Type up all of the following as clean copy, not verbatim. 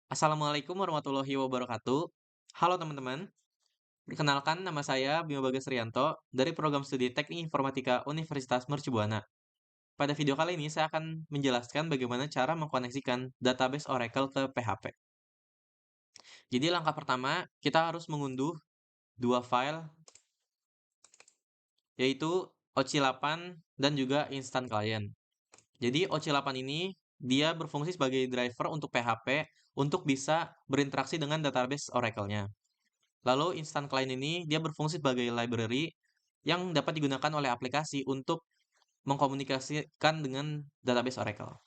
Assalamualaikum warahmatullahi wabarakatuh. Halo teman-teman, perkenalkan nama saya Bimo Bagas Rianto dari program studi Teknik Informatika Universitas Mercu Buana. Pada video kali ini saya akan menjelaskan bagaimana cara mengkoneksikan database Oracle ke PHP. Jadi langkah pertama, kita harus mengunduh dua file, yaitu OC8 dan juga Instant Client. Jadi OC8 ini dia berfungsi sebagai driver untuk PHP untuk bisa berinteraksi dengan database Oracle-nya. Lalu Instant Client ini dia berfungsi sebagai library yang dapat digunakan oleh aplikasi untuk mengkomunikasikan dengan database Oracle.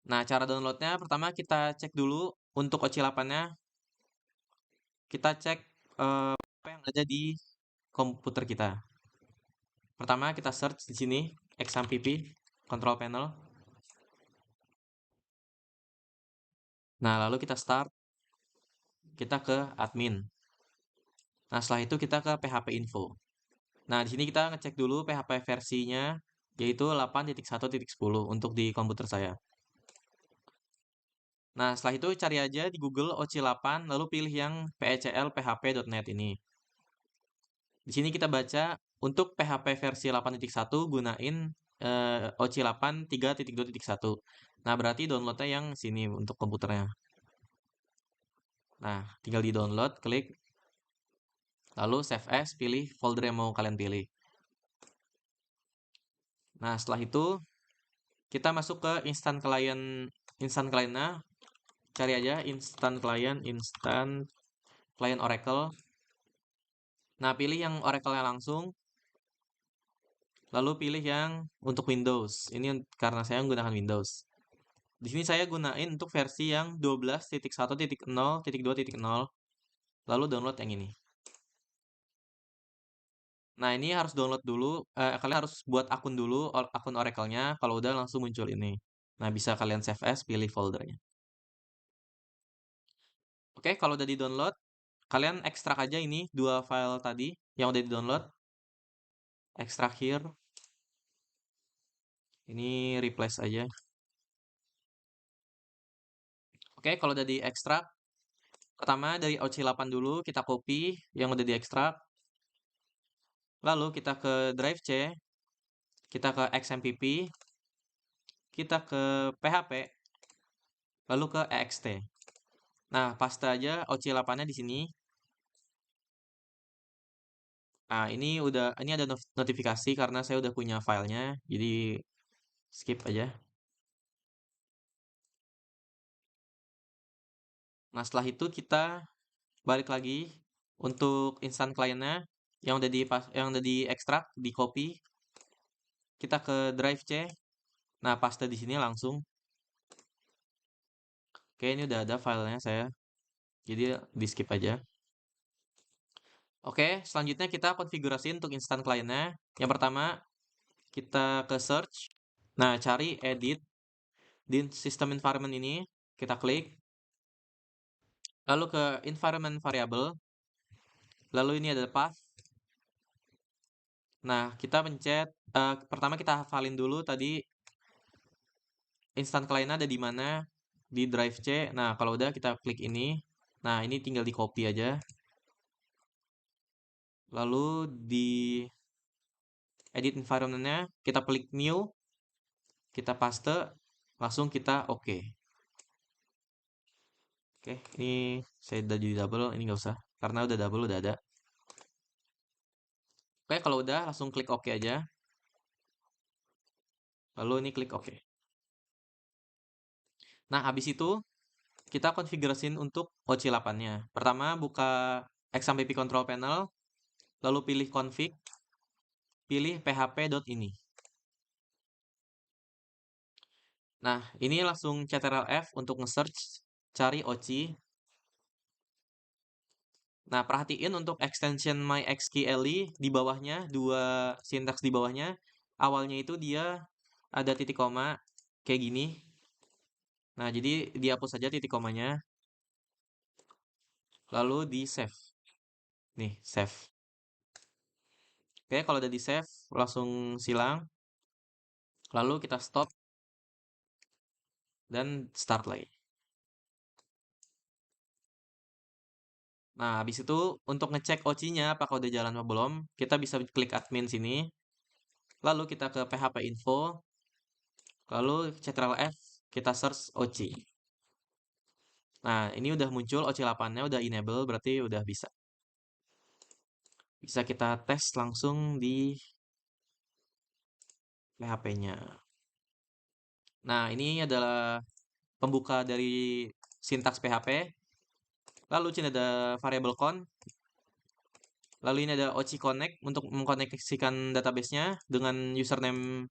Nah, cara downloadnya pertama kita cek dulu untuk OC8-nya, kita cek apa yang ada di komputer kita. Pertama kita search di sini XAMPP control panel. Nah, lalu kita start, kita ke admin. Nah, setelah itu kita ke PHP info. Nah, di sini kita ngecek dulu PHP versinya yaitu 8.1.10 untuk di komputer saya. Nah, setelah itu cari aja di Google OC8 lalu pilih yang php.net ini. Di sini kita baca untuk PHP versi 8.1 gunain OC8 3.2.1. Nah, berarti downloadnya yang sini untuk komputernya. Nah, tinggal di download, klik. Lalu save as, pilih folder yang mau kalian pilih. Nah, setelah itu kita masuk ke instant client-nya. Cari aja instant client Oracle. Nah, pilih yang Oracle-nya langsung. Lalu pilih yang untuk Windows. Ini karena saya menggunakan Windows. Di sini saya gunain untuk versi yang 12.1.0.2.0. Lalu download yang ini. Nah, ini harus download dulu. Kalian harus buat akun dulu, akun Oracle-nya. Kalau udah langsung muncul ini. Nah, bisa kalian save as, pilih foldernya. Oke, kalau udah di-download, kalian ekstrak aja ini dua file tadi yang udah di-download. Ekstrak here. Ini replace aja. Oke, kalau udah di-ekstrak, pertama dari OC8 dulu kita copy yang udah di-ekstrak. Lalu kita ke drive C, kita ke XMPP, kita ke PHP, lalu ke EXT. Nah, paste aja OC8-nya di sini. Nah, ini ada notifikasi karena saya udah punya filenya, jadi skip aja. Nah, setelah itu kita balik lagi untuk instant client-nya yang udah di-ekstrak, di-copy. Kita ke drive C. Nah, paste di sini langsung. Oke, ini udah ada filenya saya. Jadi di skip aja. Oke, selanjutnya kita konfigurasi untuk instant client-nya. Yang pertama, kita ke search. Nah, cari edit di system environment ini. Kita klik. Lalu ke environment variable. Lalu ini ada path. Nah, kita pencet. Pertama kita hafalin dulu tadi instant client ada di mana. Di drive C. Nah, kalau udah kita klik ini. Nah, ini tinggal di copy aja. Lalu di edit environment-nya kita klik new, kita paste, langsung kita oke. Oke, ini saya udah jadi double, ini nggak usah karena udah double udah ada. Oke, kalau udah langsung klik oke aja. Lalu ini klik oke. Nah, habis itu kita konfigurasiin untuk OC8-nya. Pertama buka XAMPP control panel, lalu pilih config, pilih php.ini. Nah, ini langsung Ctrl F untuk nge-search, cari OC. Nah, perhatiin untuk extension MySQLi di bawahnya, dua sintaks di bawahnya, awalnya itu dia ada titik koma, kayak gini. Nah, jadi dihapus saja titik komanya, lalu di save. Nih, save. Oke, kalau udah di save, langsung silang. Lalu kita stop, dan start lagi. Nah, habis itu untuk ngecek OC-nya apakah udah jalan atau belum, kita bisa klik admin sini, lalu kita ke PHP info, lalu Ctrl F, kita search OC. Nah, ini udah muncul OC 8-nya, udah enable, berarti udah bisa. Bisa kita tes langsung di PHP-nya. Nah, ini adalah pembuka dari sintaks PHP. Lalu sini ada variable con. Lalu ini ada OC connect untuk mengkoneksikan database-nya dengan username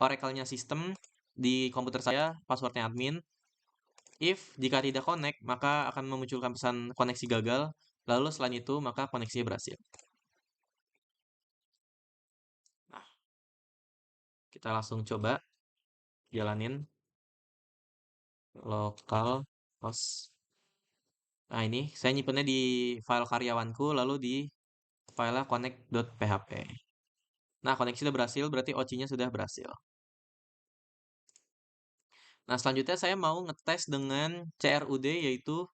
Oracle-nya sistem di komputer saya, passwordnya admin. If jika tidak connect, maka akan memunculkan pesan koneksi gagal. Lalu selain itu, maka koneksinya berhasil. Nah, kita langsung coba jalanin localhost. Nah, ini saya nyimpennya di file karyawanku, lalu di file connect.php. Nah, koneksi sudah berhasil, berarti OC-nya sudah berhasil. Nah, selanjutnya saya mau ngetes dengan CRUD, yaitu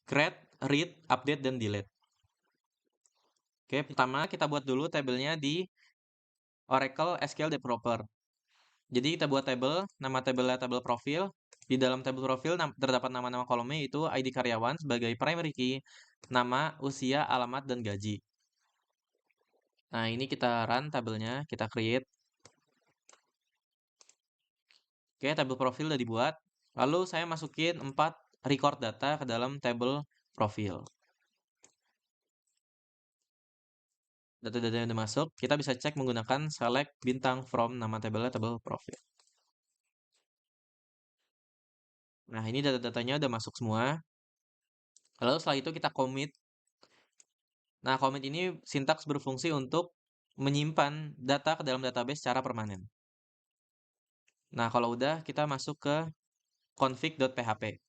create, read, update, dan delete. Oke, pertama kita buat dulu tabelnya di Oracle SQL Developer. Jadi kita buat tabel, nama tabelnya tabel profil. Di dalam tabel profil terdapat nama-nama kolomnya, yaitu ID karyawan sebagai primary key, nama, usia, alamat, dan gaji. Nah, ini kita run tabelnya, kita create. Oke, tabel profil udah dibuat. Lalu saya masukin 4 record data ke dalam tabel profil. Data-data yang udah masuk, kita bisa cek menggunakan select bintang from nama tabelnya tabel profil. Nah, ini data-datanya udah masuk semua. Lalu setelah itu kita commit. Nah, commit ini sintaks berfungsi untuk menyimpan data ke dalam database secara permanen. Nah, kalau udah kita masuk ke config.php.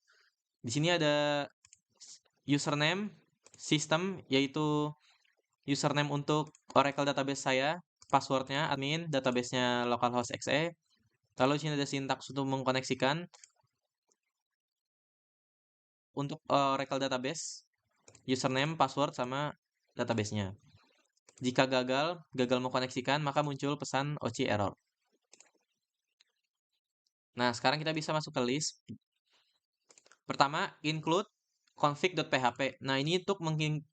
Di sini ada username sistem, yaitu username untuk Oracle database saya, passwordnya admin, databasenya localhost exe. Lalu sini ada sintaks untuk mengkoneksikan untuk Oracle database, username, password, sama databasenya. Jika gagal mengkoneksikan, maka muncul pesan OC error. Nah, sekarang kita bisa masuk ke list. Pertama, include config.php. Nah, ini untuk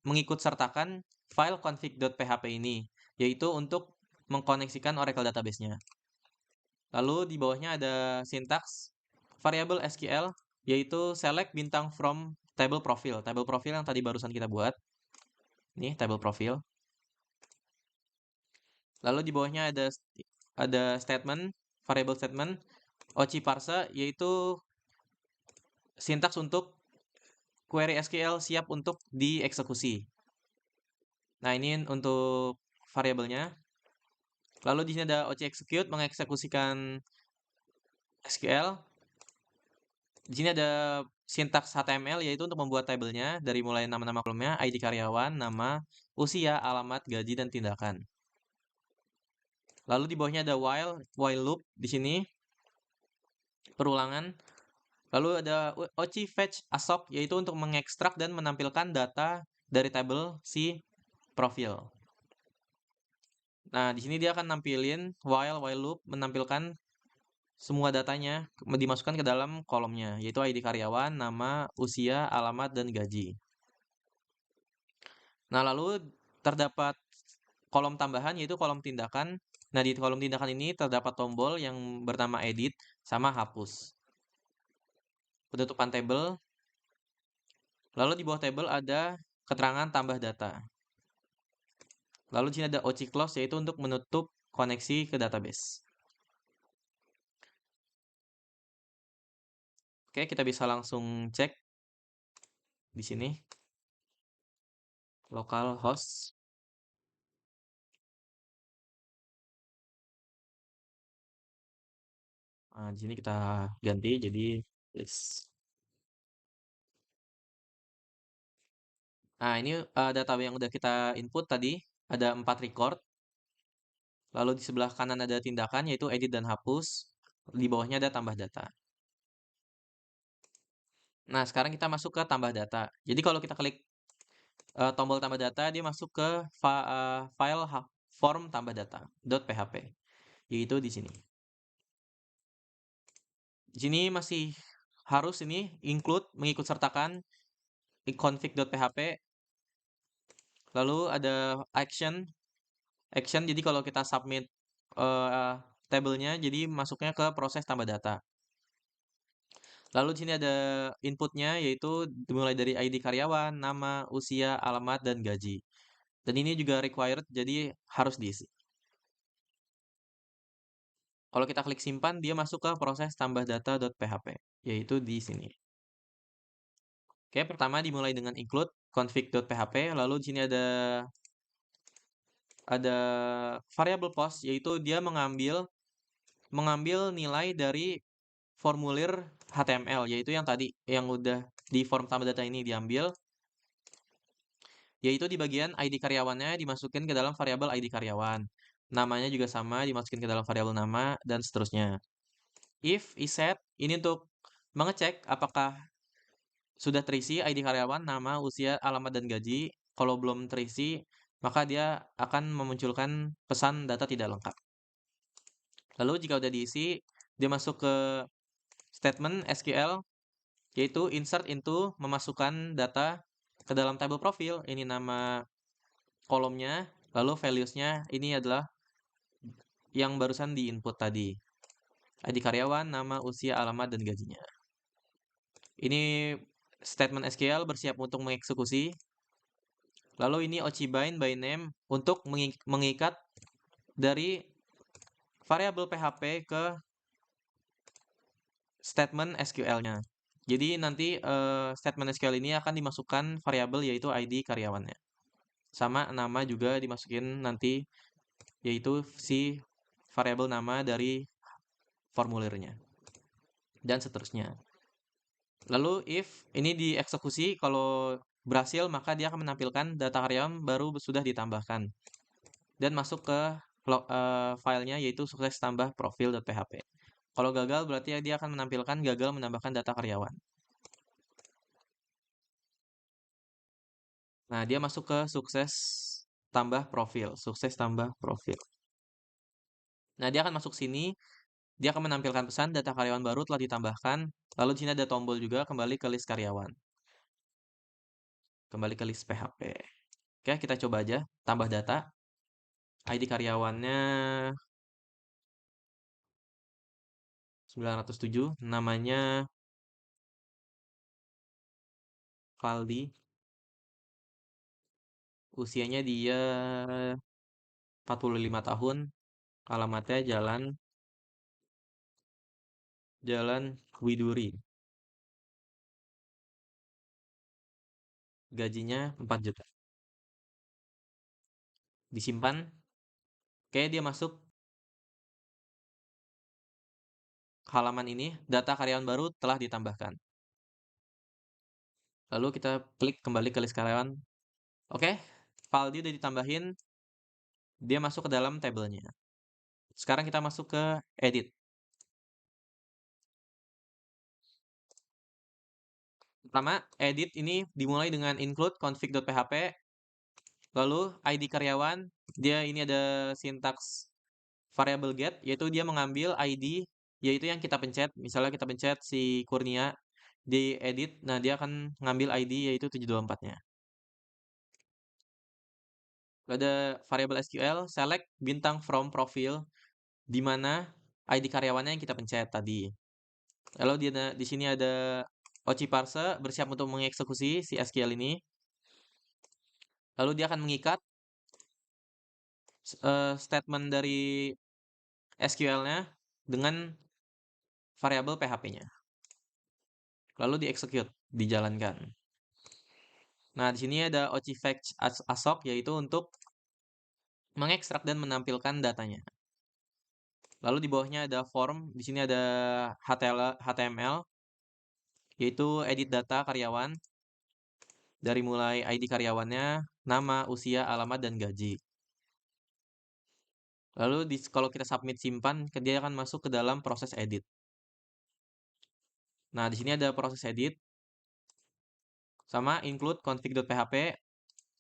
mengikut sertakan file config.php ini, yaitu untuk mengkoneksikan Oracle database-nya. Lalu di bawahnya ada sintaks variable SQL, yaitu select bintang from table profile. Table profile yang tadi barusan kita buat. Ini table profile. Lalu di bawahnya ada statement, variable statement, OC parse, yaitu sintaks untuk query SQL siap untuk dieksekusi. Nah, ini untuk variabelnya. Lalu di sini ada OC execute mengeksekusikan SQL. Di sini ada sintaks HTML, yaitu untuk membuat tabelnya dari mulai nama-nama kolomnya, ID karyawan, nama, usia, alamat, gaji, dan tindakan. Lalu di bawahnya ada while loop di sini perulangan. Lalu ada OC fetch assoc, yaitu untuk mengekstrak dan menampilkan data dari tabel si profil. Nah, di sini dia akan nampilin while loop menampilkan semua datanya dimasukkan ke dalam kolomnya, yaitu ID karyawan, nama, usia, alamat, dan gaji. Nah, lalu terdapat kolom tambahan, yaitu kolom tindakan. Nah, di kolom tindakan ini terdapat tombol yang bernama edit sama hapus. Penutupan tabel. Lalu di bawah tabel ada keterangan tambah data. Lalu di sini ada OC close, yaitu untuk menutup koneksi ke database. Oke, kita bisa langsung cek di sini. Localhost. Nah, di sini kita ganti jadi list. Nah, ini data yang udah kita input tadi, ada 4 record. Lalu di sebelah kanan ada tindakan, yaitu edit dan hapus. Di bawahnya ada tambah data. Nah, sekarang kita masuk ke tambah data. Jadi kalau kita klik tombol tambah data, dia masuk ke file form tambah data .php, yaitu di sini. Di sini masih harus ini include mengikut sertakan config.php, lalu ada action. Jadi kalau kita submit tabelnya, jadi masuknya ke proses tambah data. Lalu di sini ada inputnya, yaitu dimulai dari ID karyawan, nama, usia, alamat, dan gaji. Dan ini juga required, jadi harus diisi. Kalau kita klik simpan, dia masuk ke proses tambah data.php, yaitu di sini. Oke, pertama dimulai dengan include config.php, lalu di sini ada variable post, yaitu dia mengambil nilai dari formulir HTML, yaitu yang tadi yang udah di form tambah data ini diambil, yaitu di bagian ID karyawannya dimasukin ke dalam variabel ID karyawan. Namanya juga sama, dimasukin ke dalam variabel nama, dan seterusnya. If iset, ini untuk mengecek apakah sudah terisi ID karyawan, nama, usia, alamat, dan gaji. Kalau belum terisi, maka dia akan memunculkan pesan data tidak lengkap. Lalu jika udah diisi, dia masuk ke statement SQL, yaitu insert into, memasukkan data ke dalam tabel profil. Ini nama kolomnya, lalu values-nya ini adalah yang barusan di input tadi. ID karyawan, nama, usia, alamat, dan gajinya. Ini statement SQL bersiap untuk mengeksekusi. Lalu ini OCBind by name untuk mengikat dari variabel PHP ke statement SQL-nya. Jadi nanti statement SQL ini akan dimasukkan variabel yaitu ID karyawannya. Sama nama juga dimasukin nanti, yaitu si variabel nama dari formulirnya. Dan seterusnya. Lalu if ini dieksekusi, kalau berhasil maka dia akan menampilkan data karyawan baru sudah ditambahkan. Dan masuk ke filenya yaitu sukses tambah profil.php. Kalau gagal berarti dia akan menampilkan gagal menambahkan data karyawan. Nah, dia masuk ke sukses tambah profil. Nah, dia akan masuk sini. Dia akan menampilkan pesan data karyawan baru telah ditambahkan. Lalu di sini ada tombol juga, kembali ke list karyawan. Kembali ke list PHP. Oke, kita coba aja tambah data. ID karyawannya 907, namanya Valdi. Usianya dia 45 tahun. Alamatnya Jalan Widuri. Gajinya 4 juta. Disimpan. Oke, dia masuk halaman ini. Data karyawan baru telah ditambahkan. Lalu kita klik kembali ke list karyawan. Oke, Valdi udah ditambahin. Dia masuk ke dalam tabelnya. Sekarang kita masuk ke edit. Pertama, edit ini dimulai dengan include config.php. Lalu ID karyawan, dia ini ada sintaks variable get, yaitu dia mengambil ID, yaitu yang kita pencet. Misalnya kita pencet si Kurnia di edit, nah dia akan ngambil ID yaitu 724-nya. Ada variable SQL, select bintang from profile, di mana ID karyawannya yang kita pencet tadi. Lalu di sini ada OC parse bersiap untuk mengeksekusi si SQL ini. Lalu dia akan mengikat statement dari SQL-nya dengan variabel PHP-nya. Lalu dieksekut, dijalankan. Nah, di sini ada OCFetch ASOC, yaitu untuk mengekstrak dan menampilkan datanya. Lalu di bawahnya ada form, di sini ada HTML, yaitu edit data karyawan, dari mulai ID karyawannya, nama, usia, alamat, dan gaji. Lalu kalau kita submit simpan, dia akan masuk ke dalam proses edit. Nah, di sini ada proses edit, sama include config.php.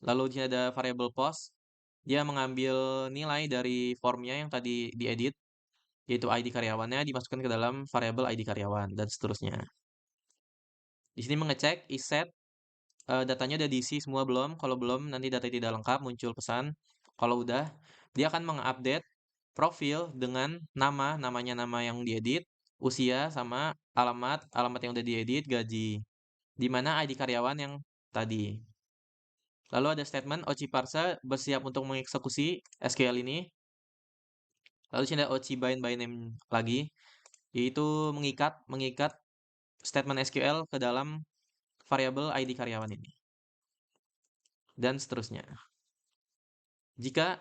Lalu di sini ada variable post, dia mengambil nilai dari formnya yang tadi diedit, yaitu ID karyawannya dimasukkan ke dalam variabel ID karyawan dan seterusnya. Di sini mengecek isset, datanya udah diisi semua belum? Kalau belum, nanti data tidak lengkap muncul pesan. Kalau udah, dia akan mengupdate profil dengan namanya nama yang diedit, usia sama alamat yang udah diedit, gaji. Di mana ID karyawan yang tadi. Lalu ada statement OCI parser bersiap untuk mengeksekusi SQL ini. Lalu sini ada OCI bind by name lagi, yaitu mengikat statement SQL ke dalam variabel ID karyawan ini. Dan seterusnya. Jika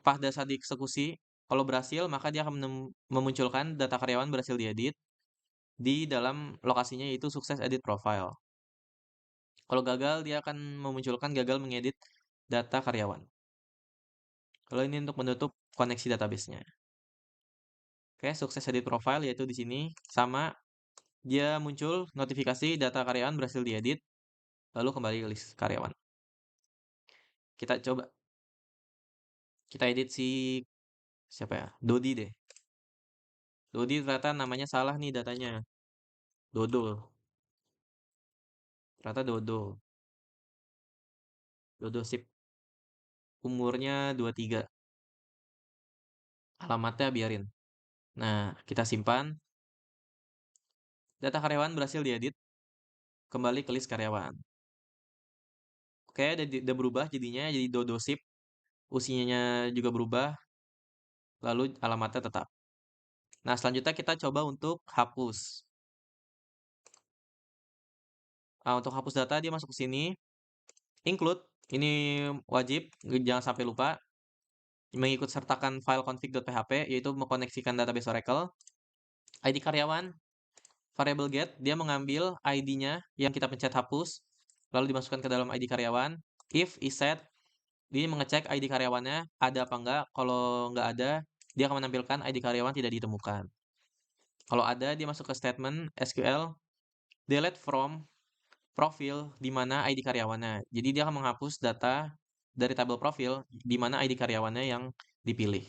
pada saat dieksekusi, kalau berhasil maka dia akan memunculkan data karyawan berhasil diedit di dalam lokasinya yaitu sukses edit profile. Kalau gagal dia akan memunculkan gagal mengedit data karyawan. Kalau ini untuk menutup koneksi database-nya. Oke, sukses edit profile yaitu di sini sama dia muncul notifikasi data karyawan berhasil diedit, lalu kembali ke list karyawan. Kita coba kita edit si siapa ya? Dodi deh. Dodi ternyata namanya salah nih datanya. Dodo. Ternyata Dodo. Dodo sip. Umurnya 23. Alamatnya biarin. Nah, kita simpan. Data karyawan berhasil diedit. Kembali ke list karyawan. Oke, udah berubah jadinya jadi Dodo sip. Usianya juga berubah. Lalu alamatnya tetap. Nah, selanjutnya kita coba untuk hapus. Nah, untuk hapus data dia masuk ke sini. Include. Ini wajib, jangan sampai lupa. Mengikut sertakan file config.php, yaitu mengkoneksikan database Oracle. ID karyawan, variable get, dia mengambil ID-nya yang kita pencet hapus, lalu dimasukkan ke dalam ID karyawan. If isset, dia mengecek ID karyawannya ada apa enggak. Kalau enggak ada, dia akan menampilkan ID karyawan tidak ditemukan. Kalau ada, dia masuk ke statement SQL delete from profil di mana ID karyawannya. Jadi dia akan menghapus data dari tabel profil di mana ID karyawannya yang dipilih.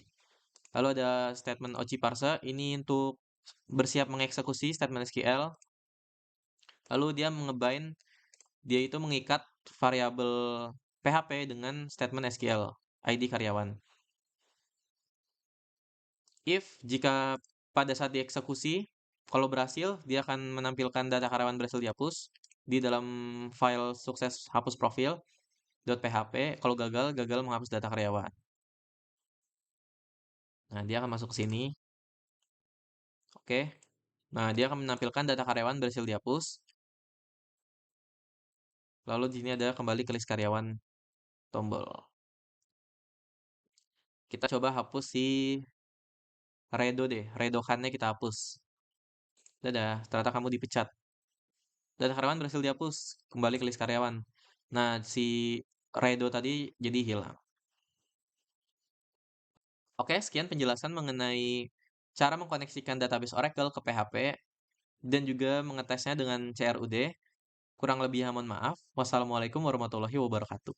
Lalu ada statement OCI parser, ini untuk bersiap mengeksekusi statement SQL. Lalu dia dia itu mengikat variabel PHP dengan statement SQL ID karyawan. If jika pada saat dieksekusi, kalau berhasil dia akan menampilkan data karyawan berhasil dihapus di dalam file sukses hapus profil .php. Kalau gagal menghapus data karyawan. Nah, dia akan masuk ke sini. Oke. Nah, dia akan menampilkan data karyawan berhasil dihapus. Lalu di sini ada kembali ke list karyawan tombol. Kita coba hapus si Redo deh. Redo Khan-nya kita hapus. Dadah, ternyata kamu dipecat. Data karyawan berhasil dihapus. Kembali ke list karyawan. Nah, si Redo tadi jadi hilang. Oke, sekian penjelasan mengenai cara mengkoneksikan database Oracle ke PHP dan juga mengetesnya dengan CRUD. Kurang lebih mohon maaf. Wassalamualaikum warahmatullahi wabarakatuh.